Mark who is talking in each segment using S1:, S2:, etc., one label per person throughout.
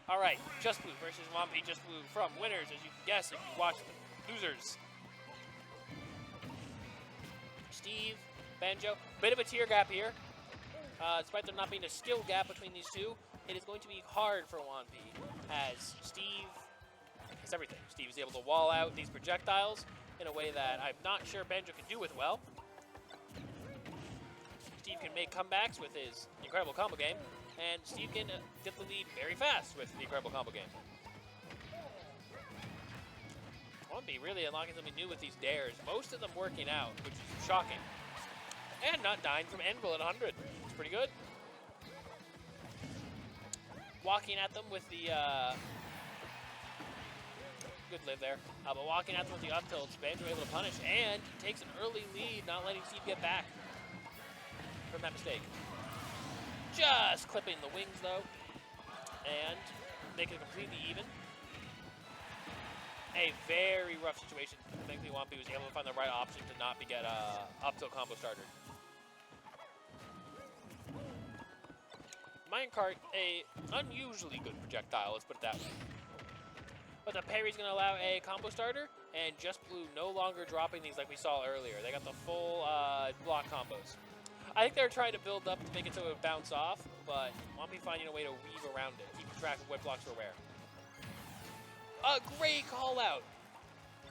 S1: All right, Just Blue versus Juanpi. Just Blue from winners, as you can guess if you watch the losers. Steve, Banjo, bit of a tier gap here. Despite there not being a skill gap between these two, it is going to be hard for Juanpi, as Steve has everything. Steve is able to wall out these projectiles in a way that I'm not sure Banjo can do with well. Steve can make comebacks with his incredible combo game, and Steve can get the lead very fast with the incredible combo game. Juanpi really unlocking something new with these dares, most of them working out, which is shocking. And not dying from Anvil at 100. It's pretty good. Walking at them with the good live there. But walking at them with the up tilts, Banjo able to punish and takes an early lead, not letting Steve get back from that mistake. Just clipping the wings though, and making it completely even. A very rough situation. Thankfully, Juanpi was able to find the right option to not get up tilt combo started. Minecart, a unusually good projectile, let's put it that way. But the parry's going to allow a combo starter, and Just Blue no longer dropping these like we saw earlier. They got the full block combos. I think they're trying to build up to make it so it would bounce off, but Juanpi finding a way to weave around it, keeping track of what blocks are where. A great call out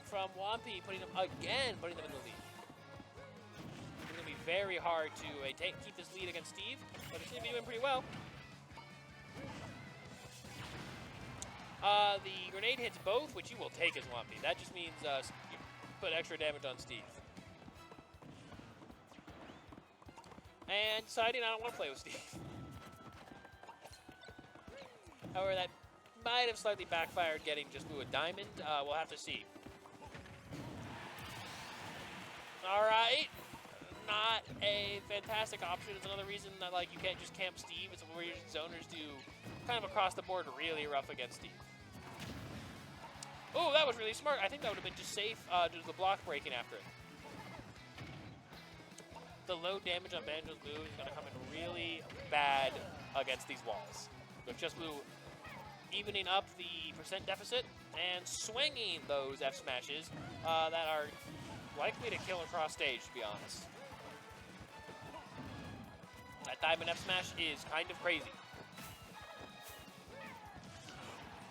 S1: from Juanpi, putting them in the lead. It's going to be very hard to keep this lead against Steve, but he seems to be doing pretty well. The grenade hits both, which you will take as Juanpi. That just means you put extra damage on Steve. And deciding I don't want to play with Steve. However, that might have slightly backfired getting Just Blue a diamond. We'll have to see. All right. Not a fantastic option. It's another reason that you can't just camp Steve. It's where your zoners do kind of across the board really rough against Steve. Oh, that was really smart. I think that would have been just safe due to the block breaking after it. The low damage on Banjo's Blue is going to come in really bad against these walls. With Just Blue evening up the percent deficit and swinging those F smashes that are likely to kill across stage, to be honest. That diamond F smash is kind of crazy.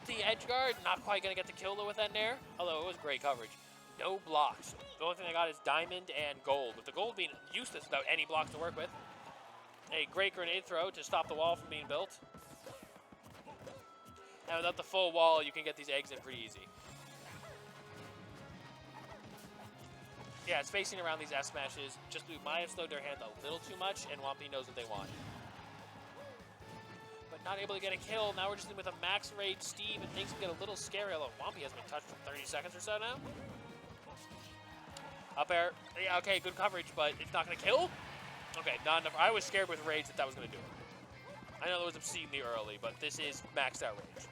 S1: The edge guard, not quite going to get the kill though with that nair, although it was great coverage. No blocks. The only thing I got is diamond and gold, with the gold being useless without any blocks to work with. A great grenade throw to stop the wall from being built. And without the full wall, you can get these eggs in pretty easy. Yeah, it's facing around these F smashes. Just Blue might have slowed their hand a little too much, and Juanpi knows what they want. But not able to get a kill. Now we're just in with a max rage Steve, and things can get a little scary, although Juanpi hasn't been touched for 30 seconds or so now. Up air. Yeah, okay, good coverage, but it's not going to kill? Okay, not enough. I was scared with rage that was going to do it. I know that was obscenely early, but this is maxed out rage.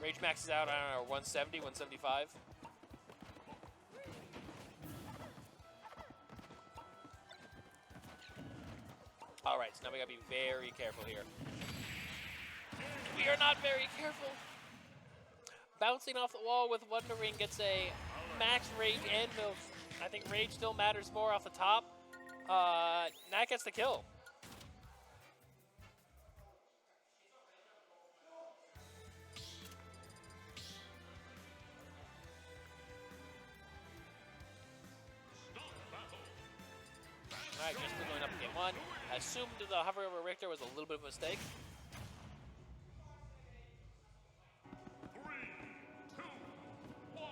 S1: Rage maxes out, I don't know, 170, 175. All right, so now we got to be very careful here. We are not very careful. Bouncing off the wall with Wonder Ring gets a max rage anvil. I think rage still matters more off the top. That gets the kill. All right, just going up in game one. I assumed the hover over Richter was a little bit of a mistake.
S2: 3, 2, 1,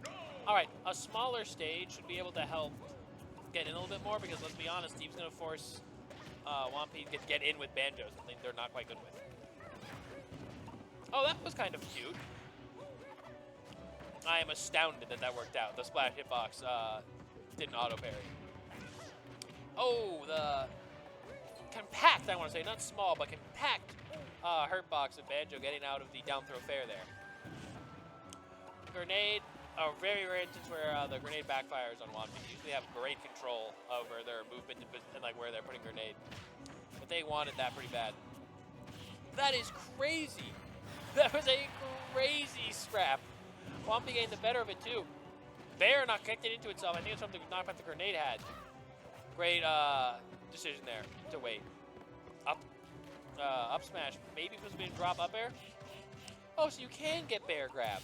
S2: go!
S1: All right, a smaller stage should be able to help get in a little bit more because, let's be honest, Steve's going to force Juanpi to get in with Banjo, something they're not quite good with. Oh, that was kind of cute. I am astounded that that worked out. The splash hitbox didn't auto-parry. Oh, the compact, I want to say, not small, but compact hurt box of Banjo getting out of the down throw fair there. Grenade, a very rare instance where the grenade backfires on Juanpi. They usually have great control over their movement and where they're putting grenade. But they wanted that pretty bad. That is crazy. That was a crazy scrap. Juanpi getting the better of it too. Bear not kicked it into itself. I think it's from the knockback the grenade had. Great decision there to wait. Up smash. Maybe supposed to be a drop up air. Oh, so you can get bear grab.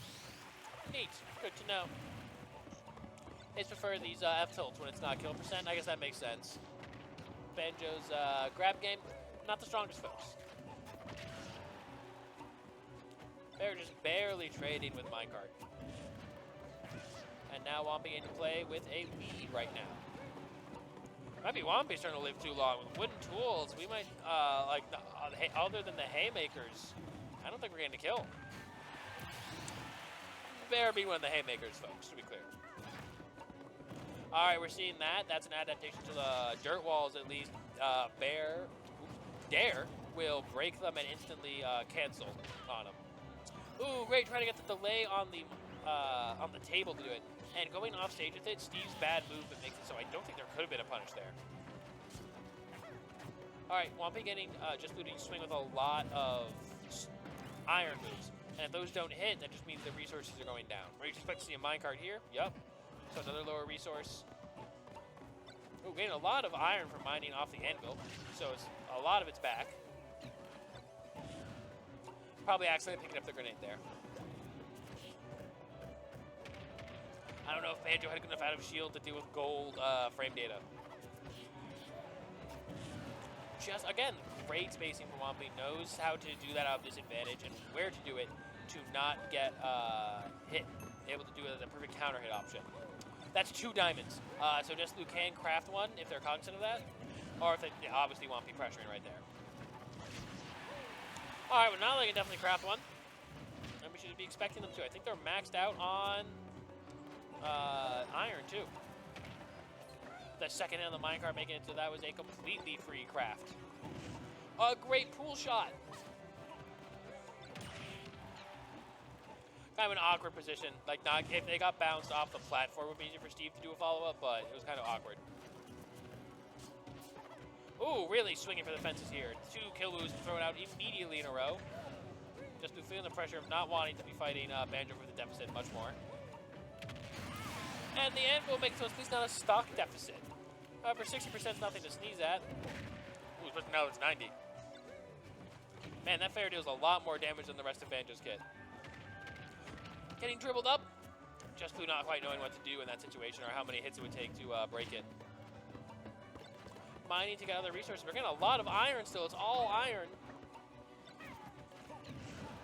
S1: Neat. Good to know. I prefer these F tilts when it's not kill percent. I guess that makes sense. Banjo's grab game, not the strongest, folks. Bear just barely trading with minecart. And now Juanpi getting to play with a lead right now. Might be Juanpi starting to live too long. With wooden tools, we might, other than the haymakers, I don't think we're getting a kill. Bear being one of the haymakers, folks, to be clear. All right, we're seeing that. That's an adaptation to the dirt walls, at least. Dare will break them and instantly cancel on them. Ooh, great, trying to get the delay on the table to do it. And going off stage with it, Steve's bad movement makes it so I don't think there could have been a punish there. All right, Juanpi getting just looting swing with a lot of iron moves. And if those don't hit, that just means the resources are going down. We're expect to see a minecart here. Yup. So another lower resource. Ooh, getting a lot of iron from mining off the anvil. So it's a lot of it's back. Probably accidentally picking up the grenade there. I don't know if Banjo had enough out of shield to deal with gold frame data. Just, again, great spacing from Juanpi. Knows how to do that out of disadvantage and where to do it to not get hit. Able to do it as a perfect counter hit option. That's 2 diamonds. So Just Blue can craft one if they're cognizant of that. Or if they, yeah, obviously Juanpi pressuring right there. Alright, well now they can definitely craft one. And we should be expecting them to. I think they're maxed out on iron too. The second hit on the minecart making it so that was a completely free craft. A great pool shot. Kind of an awkward position. Like, not if they got bounced off the platform, it would be easier for Steve to do a follow-up, but it was kind of awkward. Ooh, really swinging for the fences here. 2 kill moves thrown out immediately in a row. Just feeling the pressure of not wanting to be fighting Banjo for the deficit much more. And the anvil makes it so it's at least not a stock deficit. However, 60% is nothing to sneeze at. Ooh, but now it's 90. Man, that fair deals a lot more damage than the rest of Banjo's kit. Getting dribbled up. Just Blue not quite knowing what to do in that situation or how many hits it would take to break it. Mining to get other resources. We're getting a lot of iron still. It's all iron.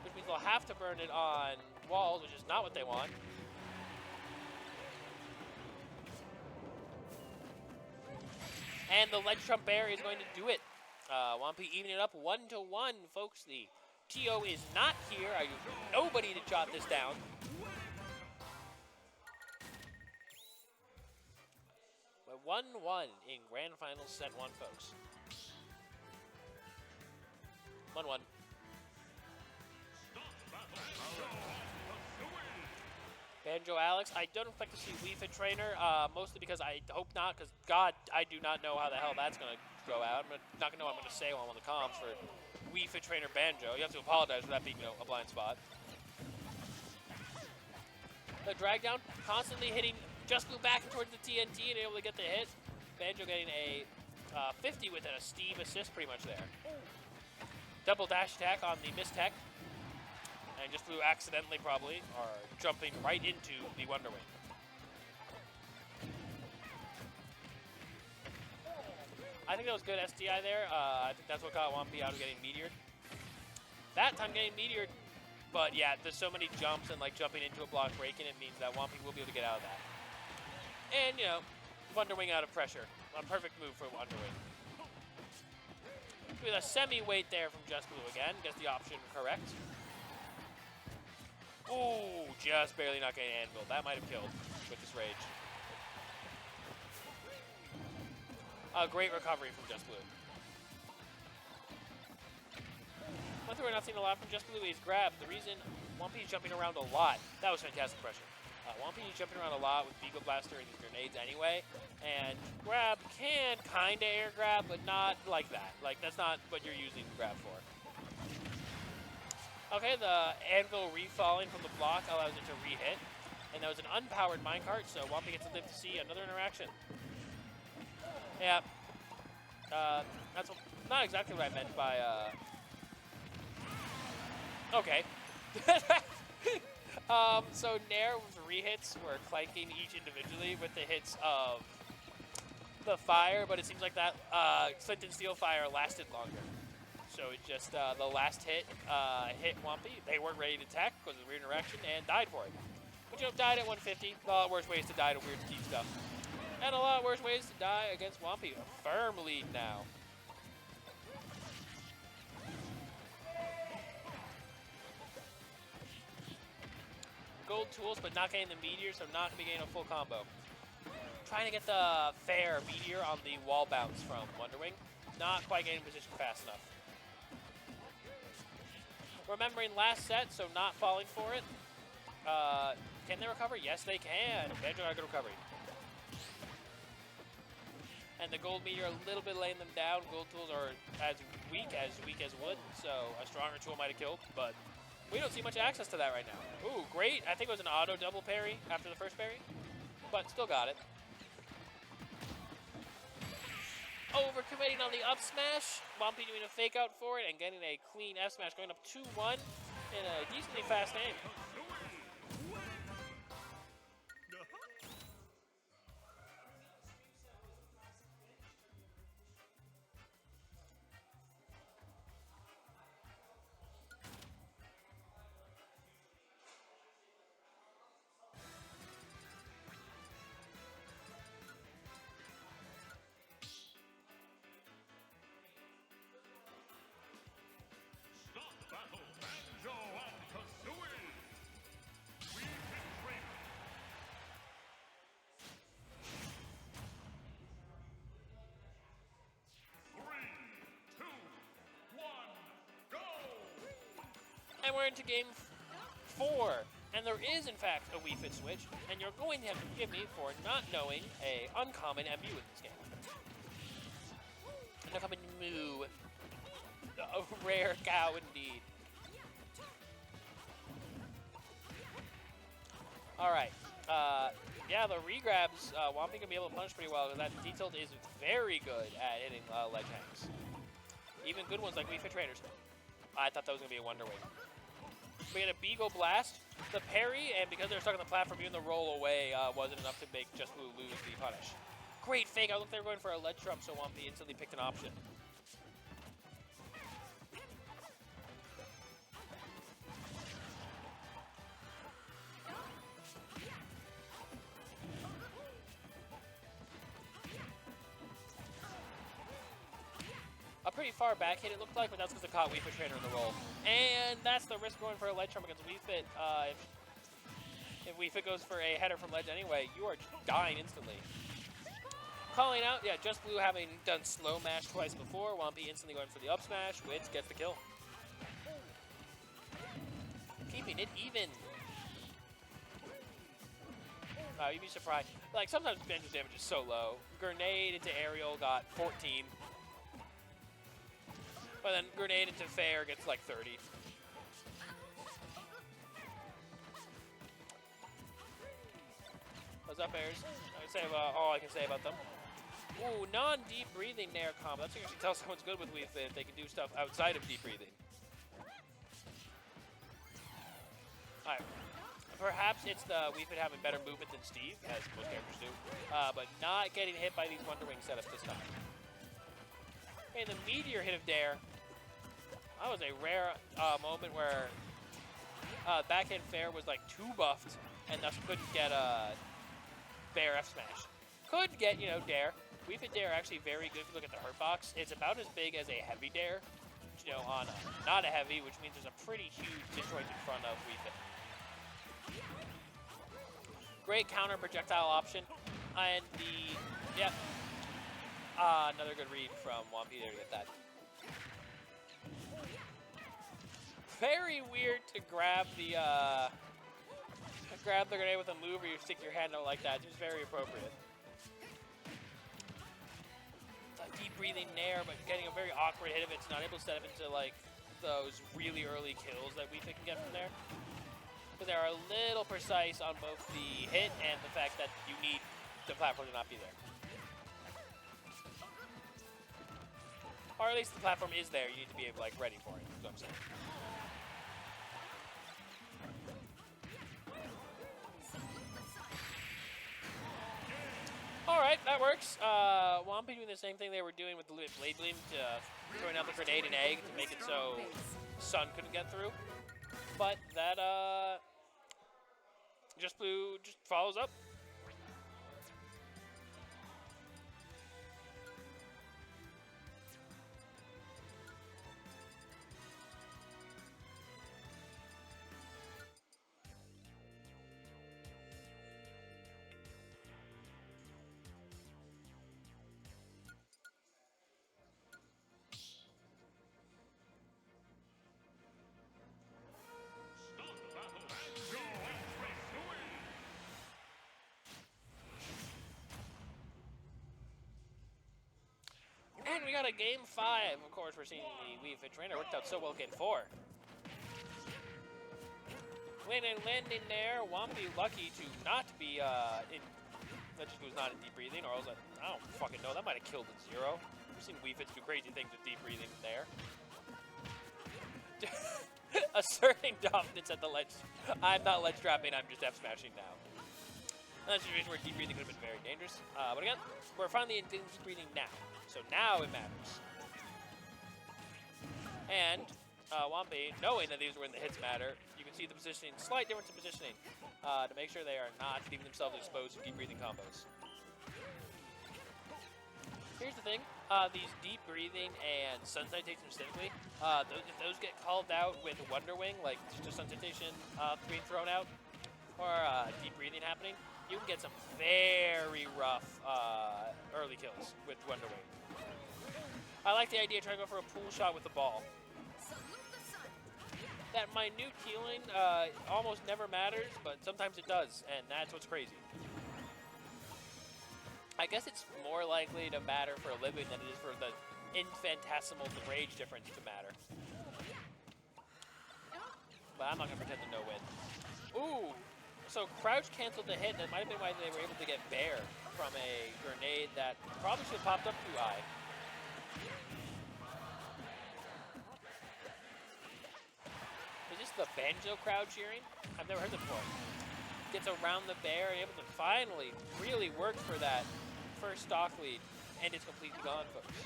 S1: Which means they'll have to burn it on walls, which is not what they want. And the ledge trump bear is going to do it. Juanpi evening it up 1-1, folks. The TO is not here. I have nobody to jot this down. But 1-1 in Grand Finals Set 1, folks. 1-1. Banjo Alex, I don't expect to see Wii Fit Trainer, mostly because I hope not, because God, I do not know how the hell that's going to go out. I'm not going to know what I'm going to say while I'm on the comms for Wii Fit Trainer Banjo. You have to apologize for that being a blind spot. The drag down, constantly hitting Just Blue back towards the TNT and able to get the hit. Banjo getting a 50 with a Steve assist pretty much there. Double dash attack on the miss tech. And Just Blue accidentally probably are jumping right into the Wonder Wing. I think that was good SDI there. I think that's what got Juanpi out of getting meteored. That time getting meteored, but yeah, there's so many jumps and like jumping into a block breaking, it means that Juanpi will be able to get out of that. And you know, Wonder Wing out of pressure. A perfect move for Wonder Wing. With a semi-weight there from Just Blue again, gets the option correct. Ooh, just barely not getting anvil. That might have killed with this rage. A great recovery from Just Blue. One thing we're not seeing a lot from Just Blue is grab. The reason Juanpi is jumping around a lot, that was fantastic pressure. Juanpi is jumping around a lot with Beagle Blaster and these grenades anyway, and grab can kind of air grab, but not like that. Like, that's not what you're using grab for. Okay, the anvil refalling from the block allows it to re-hit. And that was an unpowered minecart, so Juanpi gets to live to see another interaction. Yeah. That's not exactly what I meant by, Okay. So Nair with re-hits were clanking each individually with the hits of the fire, but it seems like that Flint and Steel fire lasted longer. So it just, the last hit hit Juanpi. They weren't ready to attack because of the weird interaction and died for it. But you know, died at 150. A lot worse ways to die to weird Steve stuff. And a lot worse ways to die against Juanpi. A firm lead now. Gold tools, but not getting the meteor, so not going to be getting a full combo. Trying to get the fair meteor on the wall bounce from Wonderwing. Not quite getting position fast enough. Remembering last set, so not falling for it. Can they recover? Yes, they can. Banjo got a good recovery. And the gold meteor a little bit laying them down. Gold tools are as weak as wood, so a stronger tool might have killed, but we don't see much access to that right now. Ooh, great. I think it was an auto double parry after the first parry, but still got it. Overcommitting on the up smash. Juanpi doing a fake out for it and getting a clean F smash, going up 2-1 in a decently fast game.
S2: Battle Banjo and Kazooie. We've been training. 3, 2, 1, go!
S1: And we're into game 4. And there is, in fact, a Wii Fit switch, and you're going to have to forgive me for not knowing a uncommon MU in this game. An uncommon moo. A rare cow indeed. Alright. Yeah, the regrabs, Juanpi can be able to punish pretty well, because that D-tilt is very good at hitting ledge hangs. Even good ones like Wii Fit Trainers. I thought that was going to be a Wonder Wing. We had a Beagle Blast, the parry, and because they're stuck on the platform, even the roll away wasn't enough to make Just Blue lose the punish. Great fake. I looked they were going for a ledge trump, so Juanpi instantly picked an option. A pretty far back hit it looked like, but that's because it caught Wii Fit Trainer in the roll. And that's the risk going for a ledge trump against Wii Fit. If Wii Fit goes for a header from ledge anyway, you are dying instantly. Calling out, yeah, Just Blue having done slow mash twice before. Juanpi instantly going for the up smash, which gets the kill. Keeping it even. You'd be surprised. Like, sometimes Banjo's damage is so low. Grenade into aerial got 14. But then grenade into fair gets like 30. Those up airs, I can say about all I can say about them. Ooh, non-deep breathing Nair combo. That's what you should tell someone's good with Wii Fit if they can do stuff outside of deep breathing. Alright. Perhaps it's the Wii Fit having better movement than Steve, as most characters do. But not getting hit by these Wonder Wing setups this time. Okay, the meteor hit of Dare. That was a rare moment where backhand fair was like too buffed and thus couldn't get a fair F smash. Could get, you know, Dare. Wii Fit Dare actually very good if you look at the hurt box. It's about as big as a heavy Dare, you know, on not a heavy, which means there's a pretty huge disjoint in front of Wii Fit. Great counter projectile option. And the, yeah, another good read from Juanpi there to get that. Very weird to grab the grenade with a move or you stick your hand out like that. It's just very appropriate. It's a deep breathing Nair, but getting a very awkward hit of it. It's not able to set up into like those really early kills that we can get from there. Because they are a little precise on both the hit and the fact that you need the platform to not be there. Or at least the platform is there, you need to be like ready for it, is what I'm saying. Alright, that works. Juanpi doing the same thing they were doing with the Blade Gleam, throwing out the grenade and egg to make it so Sun couldn't get through. But that, Just Blue just follows up. And we got a game 5. Of course, we're seeing the Wii Fit Trainer worked out so well game 4. Win and landing there. Juanpi lucky to not be in. That just was not in deep breathing, or else I don't fucking know. That might have killed at 0. We've seen Wii Fits do crazy things with deep breathing there. Asserting dominance at the ledge. I'm not ledge trapping, I'm just F smashing now. That's a situation where deep breathing could have been very dangerous. But again, we're finally in deep breathing now. So now it matters. And Juanpi, knowing that these were when the hits matter, you can see the positioning, slight difference in positioning, to make sure they are not leaving themselves exposed to deep breathing combos. Here's the thing, these deep breathing and sun citation specifically, if those get called out with Wonder Wing, like just a sun citation being thrown out, or deep breathing happening, you can get some very rough early kills with Wonder Wing. I like the idea of trying to go for a pool shot with the ball. That minute healing almost never matters, but sometimes it does, and that's what's crazy. I guess it's more likely to matter for a living than it is for the infinitesimal rage difference to matter. But I'm not going to pretend to know win. Ooh! So crouch canceled the hit, and that might have been why they were able to get Bear from a grenade that probably should have popped up too high. Is this the Banjo crowd cheering? I've never heard that before. Gets around the Bear and able to finally really work for that first stock lead, and it's completely gone, folks.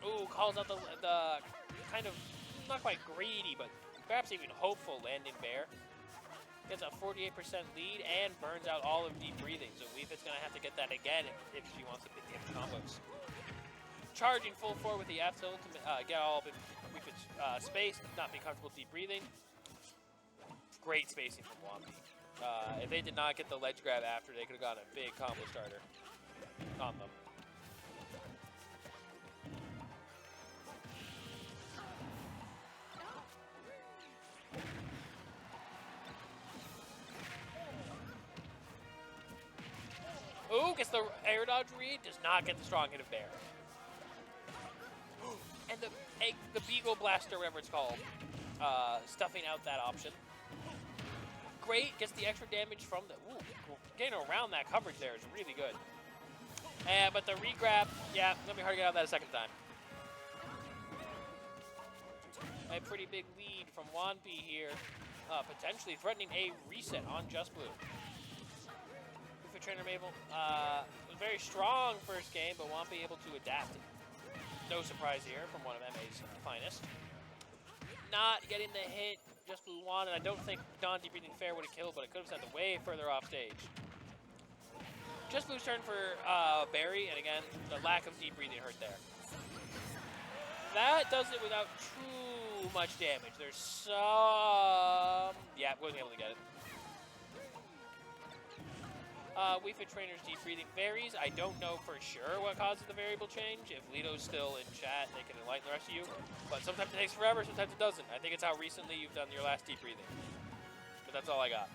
S1: Ooh, calls out the kind of, not quite greedy, but perhaps even hopeful landing Bear. Gets a 48% lead and burns out all of deep breathing, so Wii Fit's going to have to get that again if she wants to hit the combos. Charging full forward with the F tilt to get all of Wii Fit's space, not be comfortable deep breathing. Great spacing from Juanpi. If they did not get the ledge grab after, they could have gotten a big combo starter on them. Ooh, gets the air dodge read, does not get the strong hit of Bear. And the Beagle Blaster, whatever it's called, stuffing out that option. Great, gets the extra damage from the, getting around that coverage there is really good. But the re-grab, yeah, it's gonna be hard to get out of that a second time. A pretty big lead from Juanpi here, potentially threatening a reset on Just Blue. For Trainer Mabel, was very strong first game, but Juanpi able to adapt it. No surprise here from one of MA's finest. Not getting the hit Just Blue wanted. I don't think non-deep breathing fair would have killed, but it could have sent it way further off stage. Just Blue's turn for Barry, and again, the lack of deep breathing hurt there. That does it without too much damage. There's some... Yeah, wasn't able to get it. Wii Fit Trainer's deep breathing varies. I don't know for sure what causes the variable change. If Lito's still in chat, they can enlighten the rest of you. But sometimes it takes forever, sometimes it doesn't. I think it's how recently you've done your last deep breathing. But that's all I got.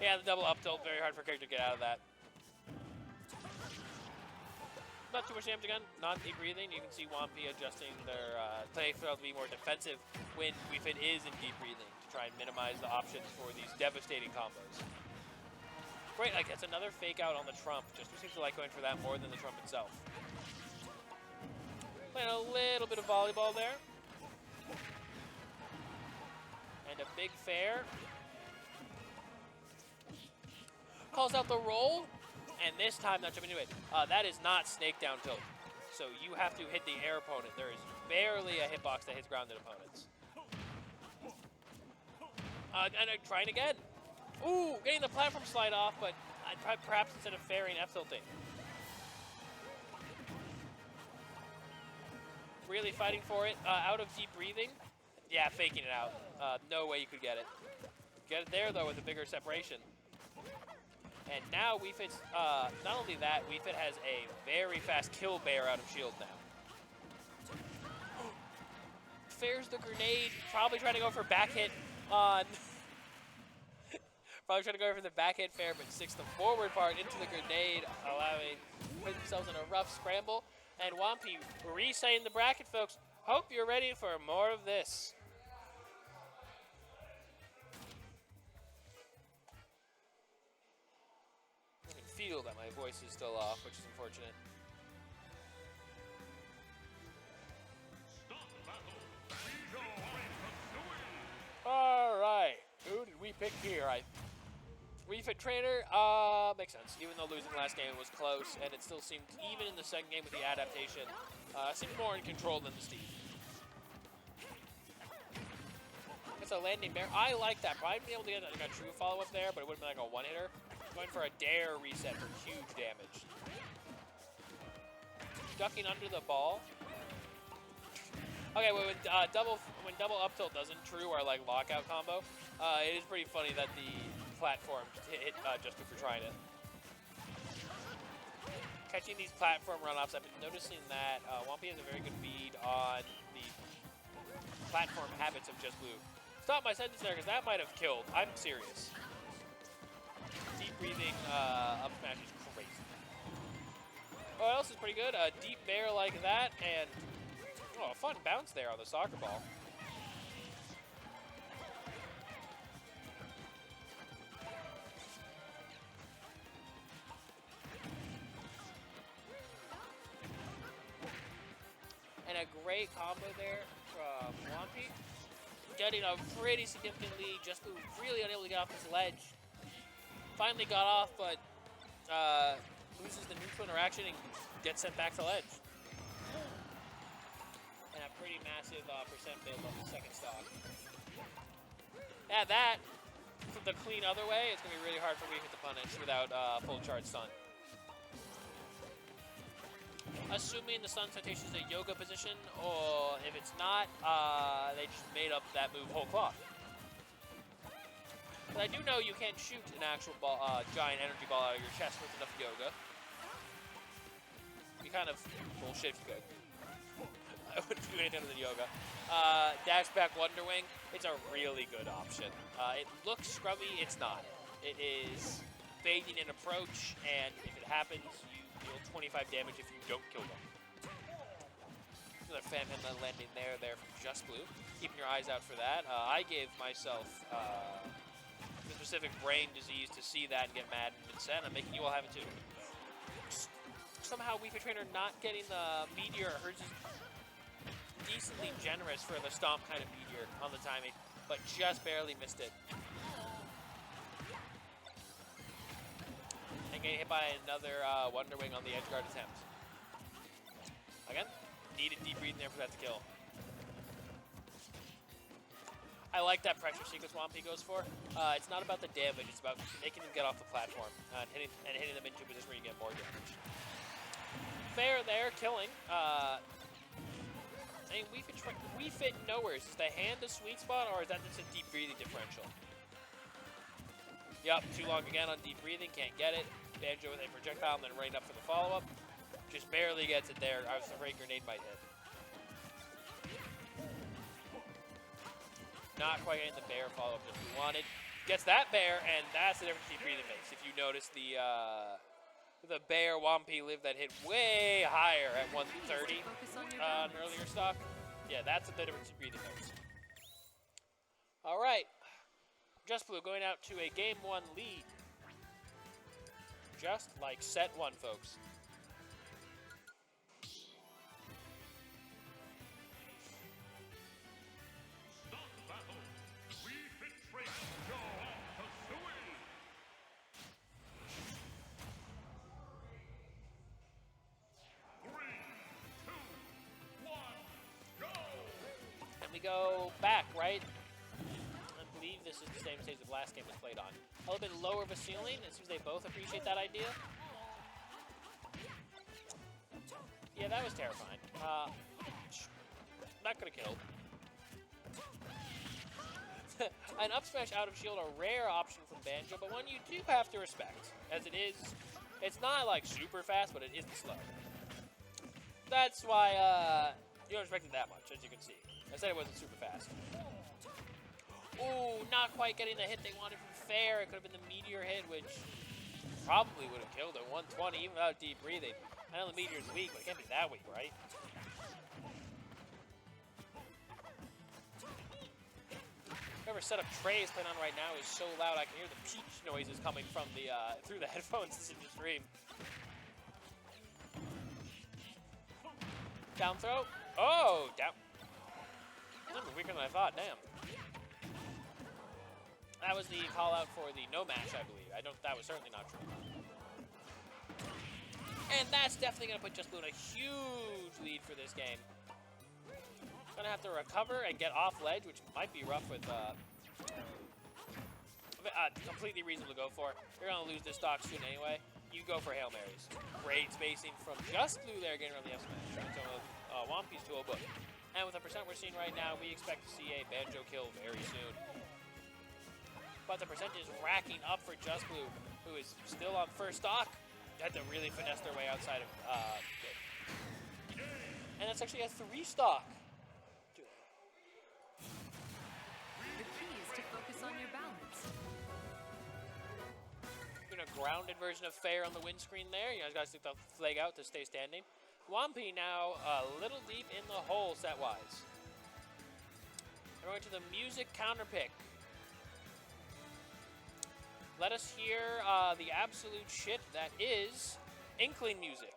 S1: Yeah, the double up tilt, very hard for a character to get out of that. Not too much damage again, not deep breathing. You can see Juanpi adjusting their playfield to be more defensive when Wii Fit is in deep breathing to try and minimize the options for these devastating combos. Great, like that's another fake out on the Trump. Just seems to like going for that more than the Trump itself. Playing a little bit of volleyball there. And a big fair. Calls out the roll. And this time, not jumping into it. That is not snake down tilt. So you have to hit the air opponent. There is barely a hitbox that hits grounded opponents. And trying again. Ooh, getting the platform slide off, but perhaps instead of fairing, F-tilting. Really fighting for it. Out of deep breathing. Yeah, faking it out. No way you could get it. Get it there, though, with a bigger separation. And now Wii Fit's, not only that, Wii Fit has a very fast kill bear out of shield now. Fairs the grenade, probably trying to go for back hit on... probably trying to go for the back hit fair, but sticks the forward part into the grenade, allowing put themselves in a rough scramble. And Juanpi resetting the bracket, folks. Hope you're ready for more of this. Feel that my voice is still off, which is unfortunate. All right, who did we pick here? Wii Fit trainer, makes sense. Even though losing last game was close, and it still seemed, even in the second game with the adaptation, seemed more in control than the Steve. It's a landing bear. I like that. Probably be able to get like a true follow-up there, but it would have been like a one-hitter. Going for a dare reset for huge damage. Ducking under the ball. Okay, when double up tilt doesn't true our like lockout combo, it is pretty funny that the platform hit just for trying it. Catching these platform run-offs, I've been noticing that Juanpi has a very good bead on the platform habits of Just Blue. Stop my sentence there, because that might have killed. I'm serious. Deep breathing up smash is crazy. Oh, what else is pretty good? A deep bear like that, and a fun bounce there on the soccer ball. And a great combo there from Juanpi. Getting a pretty significant lead, just really unable to get off this ledge. Finally got off, but loses the neutral interaction and gets sent back to ledge. And a pretty massive percent build on the second stock. Yeah, that, from the clean other way, it's going to be really hard for Wii Fit to punish without full charge stun. Assuming the stun citation is a yoga position, or if it's not, they just made up that move whole cloth. But I do know you can't shoot an actual ball, giant energy ball out of your chest with enough yoga. You kind of bullshit if you could. I wouldn't do anything other than yoga. Dash back Wonder Wing, it's a really good option. It looks scrubby, it's not. It is fading in approach, and if it happens, you deal 25 damage if you don't kill them. Another fan landing there from Just Blue. Keeping your eyes out for that. I gave myself the specific brain disease to see that and get mad and incensed. I'm making you all have it too. Somehow Wii Fit Trainer not getting the meteor. Hers is decently generous for the stomp kind of meteor on the timing, but just barely missed it. And getting hit by another Wonder Wing on the edge guard attempt. Again, needed deep breathing there for that to kill. I like that pressure sequence Juanpi goes for. It's not about the damage, it's about making them get off the platform and hitting them into a position where you get more damage. Fair there, killing. And Wii Fit nowhere. Is the hand the sweet spot, or is that just a deep breathing differential? Yep, too long again on deep breathing, can't get it. Banjo with a projectile and then running up for the follow-up. Just barely gets it there. I was afraid grenade might hit. Not quite getting the bear follow-up that we wanted. Gets that bear, and that's the difference deep breathing makes. If you notice the bear Juanpi live that hit way higher at 130 on earlier stock. Yeah, that's the difference deep breathing makes. All right. Just Blue going out to a game 1 lead. Just like set 1, folks.
S2: Stop battle. We betray Banjo Kazooie. 3, 2, 1, go.
S1: And we go back, right? I believe this is the same stage the last game was played on. A little bit lower of a ceiling. It seems they both appreciate that idea. Yeah, that was terrifying. Not gonna kill. An up smash out of shield, a rare option from Banjo, but one you do have to respect, as it is. It's not like super fast, but it isn't slow. That's why you don't expect it that much, as you can see. I said it wasn't super fast. Ooh, not quite getting the hit they wanted from Fair. It could have been the meteor hit, which probably would have killed it. 120, even without deep breathing. I know the meteor's weak, but it can't be that weak, right? Whoever set up Trey is playing on right now is so loud I can hear the peach noises coming from the through the headphones in the stream. Down throw. Oh, down. That's weaker than I thought. Damn. That was the call out for the no match, I believe. That was certainly not true. And that's definitely going to put Just Blue in a huge lead for this game. Going to have to recover and get off ledge, which might be rough with completely reasonable to go for. You're going to lose this stock soon anyway. You go for Hail Marys. Great spacing from Just Blue there, getting around the F smash. So Juanpi's to a book. And with the percent we're seeing right now, we expect to see a Banjo kill very soon. But the percent is racking up for Just Blue, who is still on first stock. Had to really finesse their way outside of and that's actually a 3 stock.
S3: The key is to focus on your balance.
S1: Doing a grounded version of Fair on the windscreen there. You guys got to stick the flag out to stay standing. Juanpi now a little deep in the hole set-wise. We're going to the music counter pick. Let us hear the absolute shit that is Inkling music.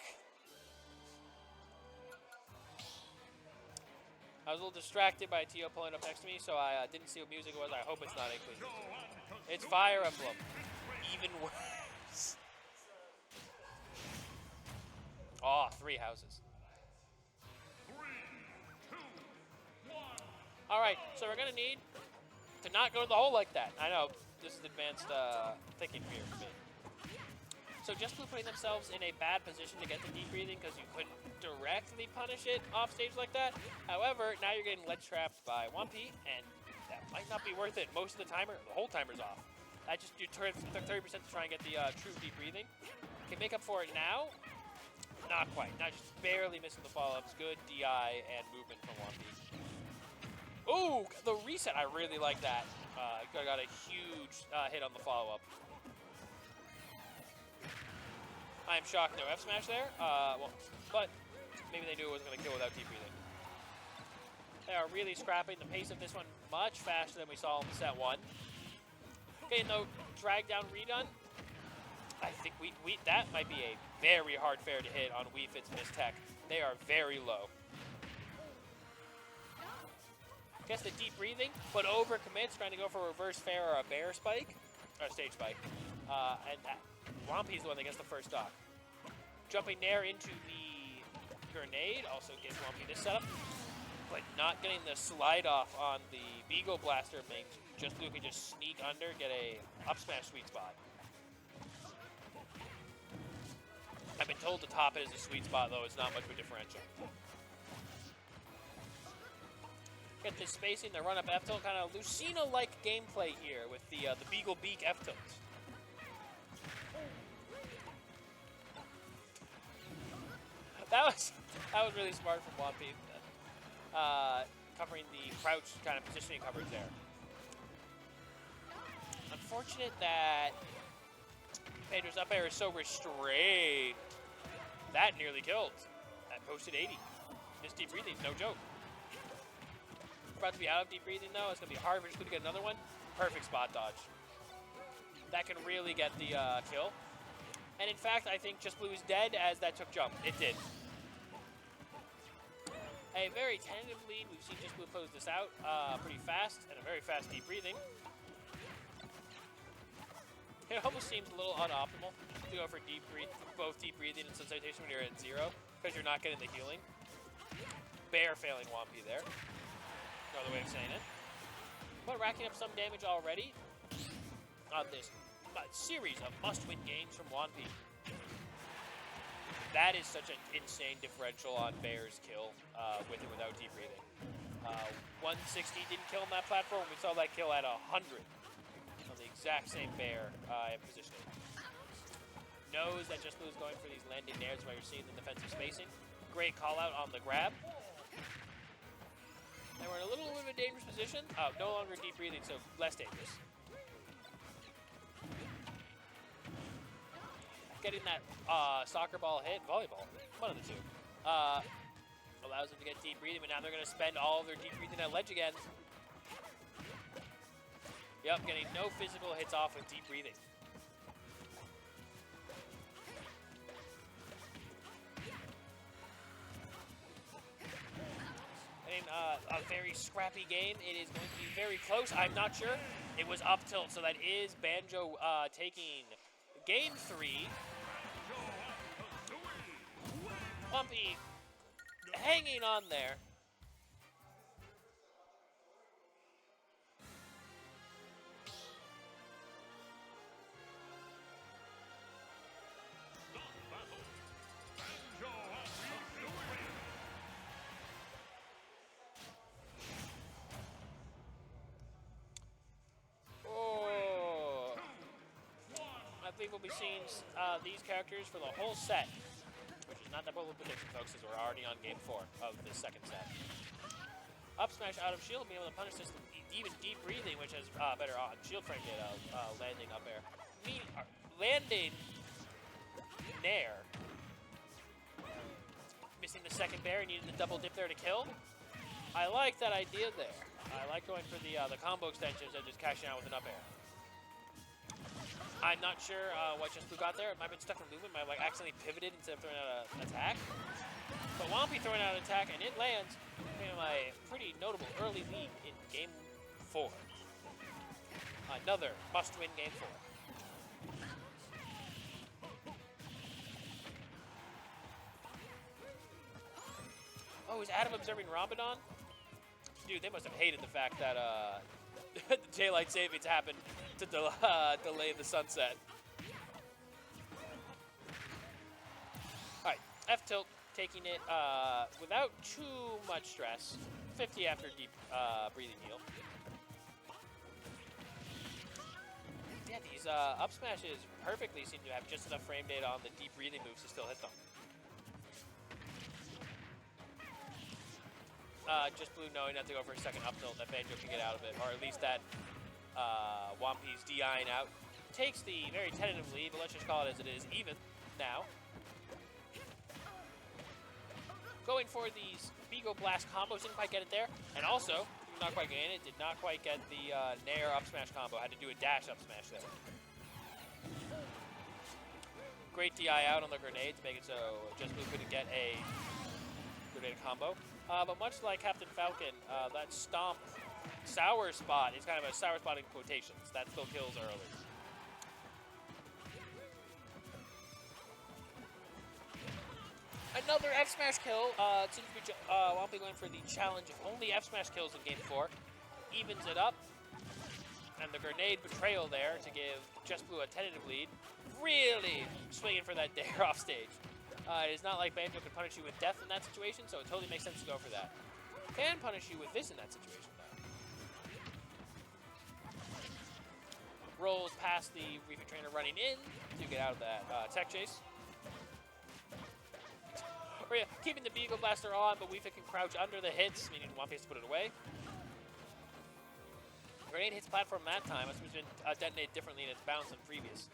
S1: I was a little distracted by Tio pulling up next to me, so I didn't see what music it was. I hope it's not Inkling music. It's Fire Emblem. Even worse. Oh, 3 houses.
S2: 3, 2, 1.
S1: All right, so we're going to need to not go to the hole like that. I know. This is advanced thinking here for me. So Just Blue putting themselves in a bad position to get the deep breathing because you couldn't directly punish it off stage like that. However, now you're getting ledge trapped by Juanpi, and that might not be worth it. Most of the whole timer's off. I just you took 30% to try and get the true deep breathing. Can make up for it now. Not quite. Not just barely missing the follow-ups. Good DI and movement from Juanpi. Ooh, the reset. I really like that. Got a huge hit on the follow-up. I am shocked no F smash there. Well, but maybe they knew it wasn't going to kill without deep breathing. They are really scrapping the pace of this one much faster than we saw in set 1. Getting the drag down redone. I think that might be a very hard fair to hit on Wii Fit's Miss Tech. They are very low. Gets the deep breathing, but overcommits, trying to go for a reverse fair or a bear spike, or stage spike. And Juanpi's the one that gets the first stock. Jumping there into the grenade, also gives Juanpi this setup, but not getting the slide off on the Beagle Blaster means Just Blue can just sneak under, get a up smash sweet spot. I've been told the top it is a sweet spot, though it's not much of a differential. Get this spacing, the run-up F-tilt, kind of Lucina-like gameplay here with the Beagle Beak F-tilts. That was really smart from Juanpi. Covering the crouch kind of positioning coverage there. unfortunate that Banjo's up air is so restrained. That nearly killed. That posted 80. This deep breathing, no joke. About to be out of deep breathing though. It's gonna be hard. We're just gonna get another one. Perfect spot dodge. That can really get the kill. And in fact, I think Just Blue is dead as that took jump. It did. A very tentative lead. We've seen Just Blue close this out pretty fast, and a very fast deep breathing. It almost seems a little unoptimal to go for both deep breathing and sun salutation when you're at 0, because you're not getting the healing. Bear failing Juanpi there. No other way of saying it. But racking up some damage already on this series of must-win games from Juanpi. That is such an insane differential on Bear's kill with and without deep breathing. 160 didn't kill on that platform. We saw that kill at 100 on the exact same Bear positioning. Knows that Just Blue is going for these landing nairs while you're seeing the defensive spacing. Great call out on the grab. And we're in a little bit of a dangerous position. No longer deep breathing, so less dangerous. Getting that soccer ball hit, volleyball, one of the two, allows them to get deep breathing, but now they're going to spend all of their deep breathing at ledge again. Yep, getting no physical hits off with deep breathing. In a very scrappy game, it is going to be very close. I'm not sure. It was up tilt, so that is Banjo taking game 3. Juanpi hanging on there. I think we'll be seeing these characters for the whole set, which is not that bold of a prediction, folks, as we're already on game 4 of the second set. Up smash out of shield, being able to punish this even deep breathing, which has better on shield frame data, landing up air. Landing nair. Missing the second bear, needed the double dip there to kill. I like that idea there. I like going for the combo extensions and just cashing out with an up air. I'm not sure what Just Blue got there. It might have been stuck in movement. Might have like accidentally pivoted instead of throwing out an attack. But Juanpi throwing out an attack, and it lands. Giving him a pretty notable early lead in game 4. Another must-win game 4. Oh, is Adam observing Ramadan? Dude, they must have hated the fact that the daylight savings happened to delay the sunset. Alright, F tilt taking it without too much stress. 50 after deep breathing heal. Yeah, these up smashes perfectly seem to have just enough frame data on the deep breathing moves to still hit them. Just Blue knowing not to go for a second up tilt, that Banjo can get out of it, or at least that Juanpi's DIing out. Takes the very tentative lead, but let's just call it as it is, even now. Going for these Beagle Blast combos, didn't quite get it there, and also, not quite getting it, did not quite get the Nair up smash combo, had to do a dash up smash there. Great DI out on the grenade to make it so Just Blue couldn't get a grenade combo. But much like Captain Falcon, that stomp sour spot is kind of a sour spot in quotations. That still kills early. Another F smash kill. It seems to be Juanpi going for the challenge of only F smash kills in game 4. Evens it up. And the grenade betrayal there to give Just Blue a tentative lead. Really swinging for that dare off stage. It is not like Banjo can punish you with death in that situation, so it totally makes sense to go for that. Can punish you with this in that situation, though. Rolls past the Reaper Trainer running in to get out of that tech chase. Or yeah, keeping the Beagle Blaster on, but Weefa can crouch under the hits, meaning Juanpi has to put it away. Grenade hits platform that time. It's been detonated differently in its bounce than previous.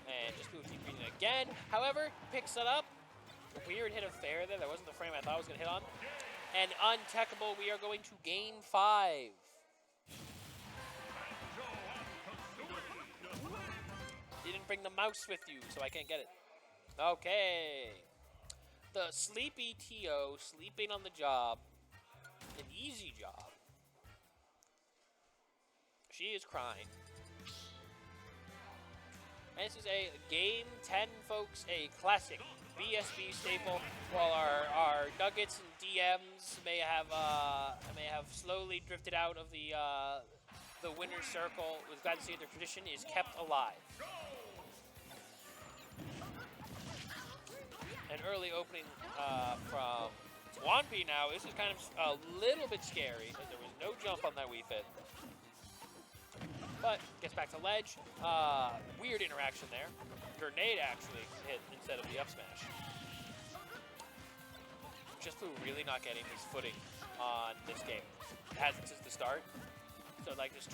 S1: And just move deep breathing again. However, picks it up. Weird hit of fair there. That wasn't the frame I thought I was going to hit on. And untechable, we are going to game 5. You didn't bring the mouse with you, so I can't get it. Okay. The sleepy TO, sleeping on the job. An easy job. She is crying. And this is a game 10, folks, a classic BSB staple. While our Nuggets and DMs may have slowly drifted out of the winner's circle, we're glad to see their tradition is kept alive. An early opening from Juanpi now. This is kind of a little bit scary, as there was no jump on that Wii Fit. But gets back to ledge. Weird interaction there. Grenade actually hit instead of the up smash. Just Blue really not getting his footing on this game. It hasn't since the start. So like this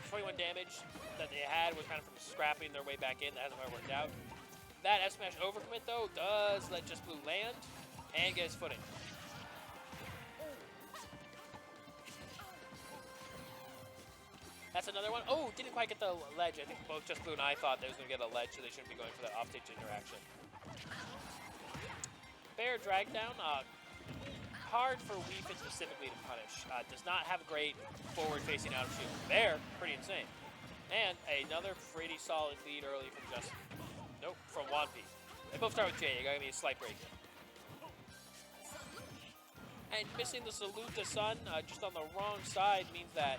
S1: 21 damage that they had was kind of from scrapping their way back in. That hasn't quite worked out. That F smash overcommit though does let Just Blue land and get his footing. That's another one. Oh, didn't quite get the ledge. I think both Just Blue and I thought they was going to get a ledge, so they shouldn't be going for that off-stage interaction. Bear drag down. Hard for Wii Fit specifically to punish. Does not have a great forward-facing out of shield. Bear, pretty insane. And another pretty solid lead early from Just... Nope, from Juanpi. They both start with J. You got to give me a slight break here. And missing the salute to Sun just on the wrong side means that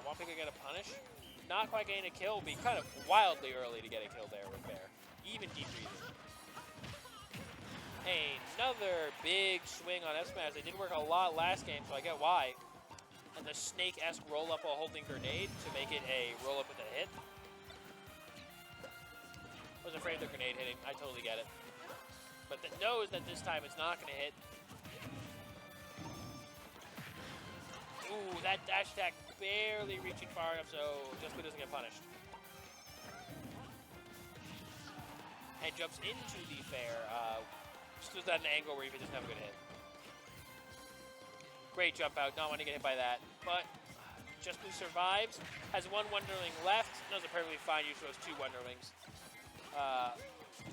S1: Juanpi could get a punish. Not quite getting a kill, be kind of wildly early to get a kill there with Bear. Even deep breathing. Another big swing on F smash. They did work a lot last game, so I get why. And the snake-esque roll-up while holding grenade to make it a roll-up with a hit. Was afraid of the grenade hitting. I totally get it. But knows that this time it's not going to hit. Ooh, that dash attack barely reaching far enough so Just Blue doesn't get punished. And jumps into the fair. Just at an angle where he doesn't have a good hit. Great jump out. Not wanting to get hit by that. But Just Blue survives. Has one Wonderling left. Knows a perfectly fine use of those 2 Wonderlings.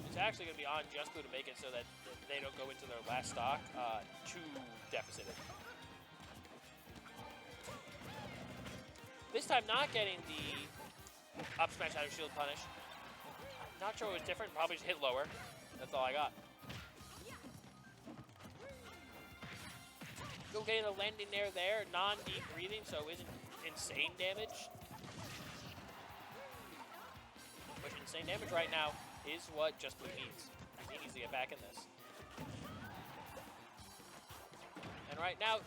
S1: It's actually going to be on Just Blue to make it so that they don't go into their last stock too deficited. This time not getting the up smash out of shield punish. Not sure what was different. Probably just hit lower. That's all I got. Go getting a landing there. Non-deep breathing, so isn't insane damage. Which insane damage right now is what Just Blue needs. He needs to get back in this. And right now,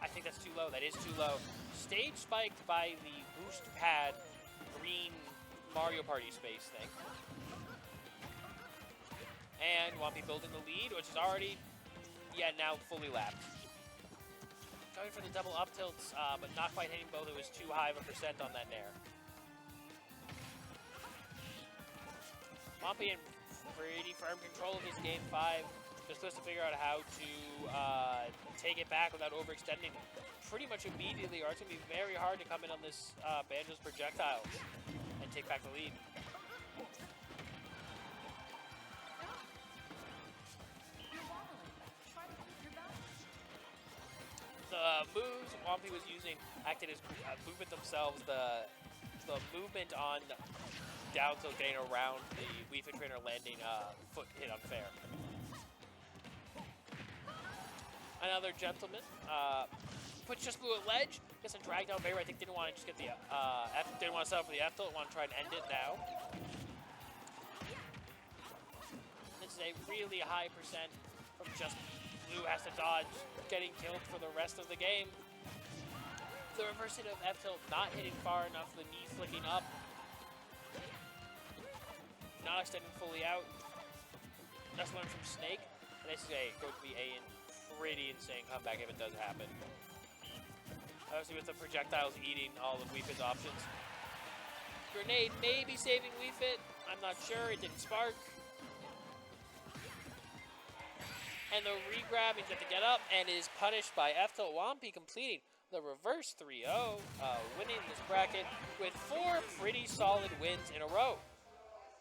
S1: I think that's too low. That is too low. Stage spiked by the boost pad green Mario Party space thing. And Juanpi building the lead, which is already, now fully lapped. Going for the double up tilts, but not quite hitting both. It was too high of a percent on that nair. Juanpi in pretty firm control of his game 5. Just supposed to figure out how to take it back without overextending pretty much immediately, or it's going to be very hard to come in on this Banjo's projectiles and take back the lead. The moves Juanpi was using acted as movement themselves. The movement on down tilt getting around the Wii Fit trainer landing foot hit unfair. Another gentleman puts Just Blue at ledge. Gets a drag down barrier. I think didn't want to just get the didn't want to set up for the F tilt. Want to try and end it now. This is a really high percent from Just Blue. Has to dodge, getting killed for the rest of the game. The reverse hit of F tilt not hitting far enough. The knee flicking up. Not extending fully out. Just learned from Snake. And this is going to be a pretty insane comeback if it does happen. Obviously with the projectiles eating all of Wii Fit's options. Grenade maybe saving Wii Fit. I'm not sure. It didn't spark. And the regrab means you have to get up and is punished by F-Tilt Juanpi completing the reverse 3-0, winning this bracket with 4 pretty solid wins in a row.